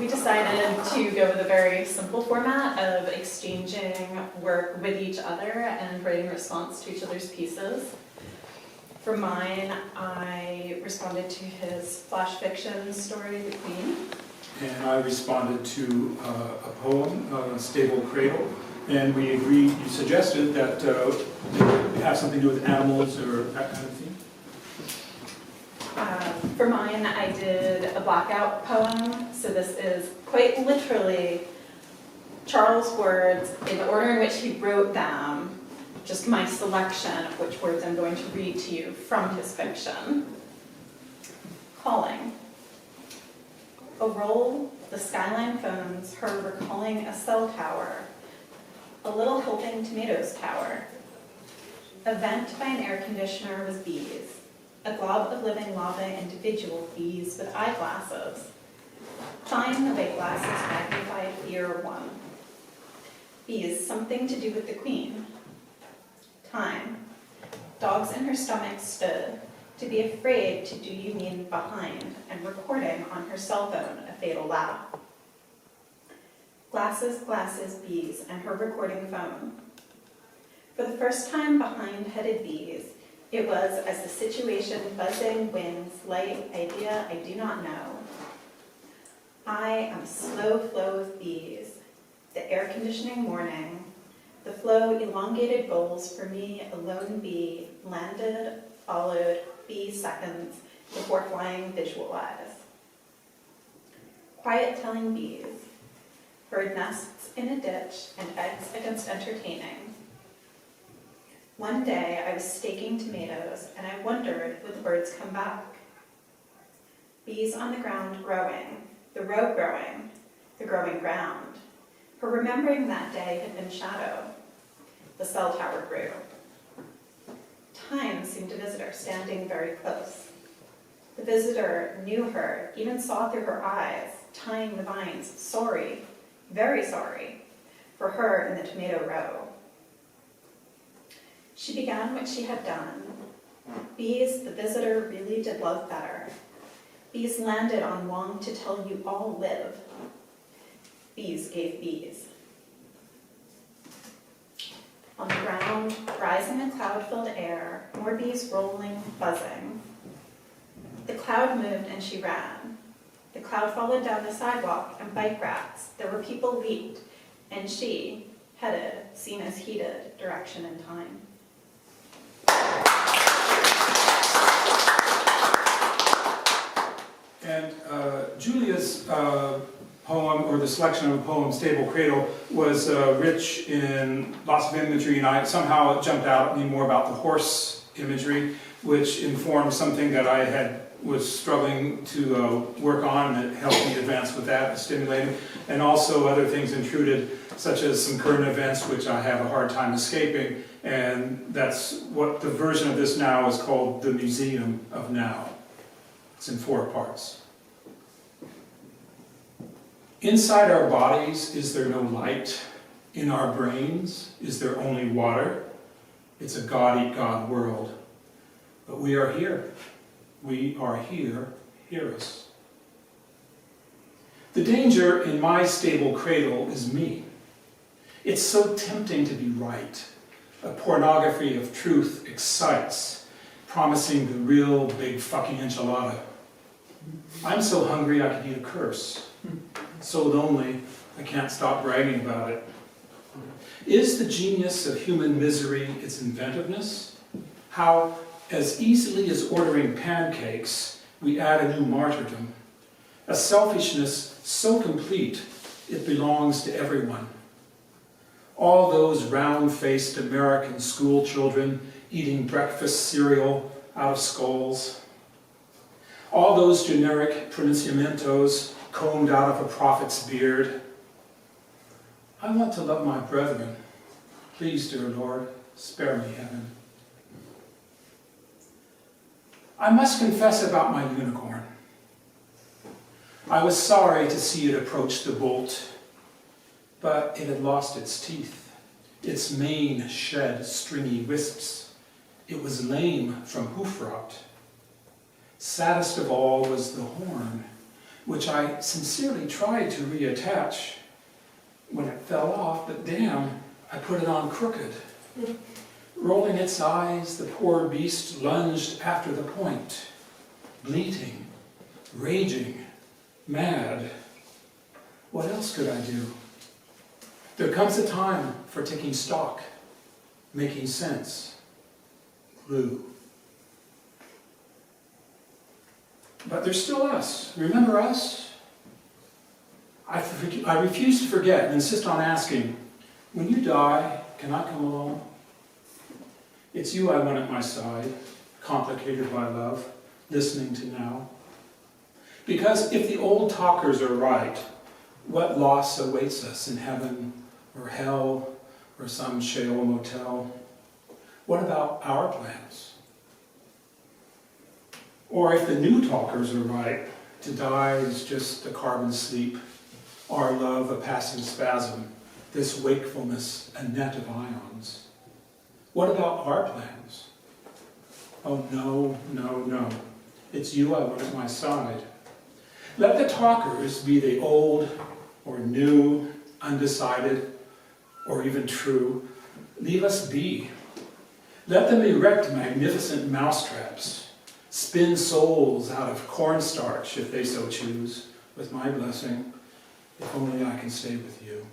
we decided to go with a very simple format of exchanging work with each other and writing response to each other's pieces. For mine, I responded to his flash fiction story, The Queen. And I responded to a poem, Stable Cradle, and we agreed, you suggested that it would have something to do with animals or that kind of thing. For mine, I did a blackout poem, so this is quite literally Charles' words in the order in which he wrote them, just my selection of which words I'm going to read to you from his fiction. Calling. A roll, the skyline phones, her recalling a cell tower, a little helping tomatoes tower. A vent by an air conditioner with bees. A glob of living lava individual bees with eyeglasses. Find the big glasses magnified fear one. Bees, something to do with the queen. Time. Dogs in her stomach stood, to be afraid to do you mean behind, and recording on her cell phone a fatal laugh. Glasses, glasses, bees, and her recording phone. For the first time behind-headed bees, it was as the situation, buzzing, winds, light, idea, I do not know. I am a slow flow of bees, the air conditioning morning, the flow elongated goals for me, a lone bee, landed, followed, bee seconds, before flying visualize. Quiet telling bees, bird nests in a ditch and eggs against entertaining. One day I was staking tomatoes and I wondered, would the birds come back? Bees on the ground growing, the row growing, the growing ground. Her remembering that day had been shadow. The cell tower grew. Time seemed a visitor standing very close. The visitor knew her, even saw through her eyes, tying the vines, sorry, very sorry, for her in the tomato row. She began what she had done. Bees the visitor really did love better. Bees landed on long to tell you all live. Bees gave bees. On the ground, rising in cloud-filled air, more bees rolling, buzzing. The cloud moved and she ran. The cloud followed down the sidewalk and bike racks. There were people leaped, and she headed, seen as heated, direction and time. And Julia's poem, or the selection of a poem, Stable Cradle, was rich in lots of imagery, and somehow it jumped out at me more about the horse imagery, which informed something that I was struggling to work on, and it helped me advance with that, it stimulated, and also other things intruded, such as some current events which I have a hard time escaping, and that's what the version of this now is called The Museum of Now. It's in 4 parts. Inside our bodies, is there no light? In our brains, is there only water? It's a God-eat-God world. But we are here. We are here. Hear us. The danger in my stable cradle is me. It's so tempting to be right. A pornography of truth excites, promising the real big fucking enchilada. I'm so hungry I could eat a curse. So lonely I can't stop bragging about it. Is the genius of human misery its inventiveness? How, as easily as ordering pancakes, we add a new martyrdom. A selfishness so complete it belongs to everyone. All those round-faced American school children eating breakfast cereal out of skulls. All those generic pronunciamentos combed out of a prophet's beard. I want to love my brethren. Please, dear Lord, spare me heaven. I must confess about my unicorn. I was sorry to see it approach the bolt, but it had lost its teeth. Its mane shed stringy wisps. It was lame from hoof rot. Saddest of all was the horn, which I sincerely tried to reattach when it fell off, but damn, I put it on crooked. Rolling its eyes, the poor beast lunged after the point, bleating, raging, mad. What else could I do? There comes a time for taking stock, making sense, glue. But there's still us. Remember us? I refuse to forget and insist on asking, when you die, can I come along? It's you I want at my side, complicated by love, listening to now. Because if the old talkers are right, what loss awaits us in heaven or hell or some shale motel? What about our plans? Or if the new talkers are right, to die is just a carbon sleep, our love a passing spasm, this wakefulness a net of ions. What about our plans? Oh no, no, no. It's you I want at my side. Let the talkers be the old or new, undecided, or even true. Leave us be. Let them erect magnificent mousetraps, spin souls out of cornstarch if they so choose, with my blessing, if only I can stay with you.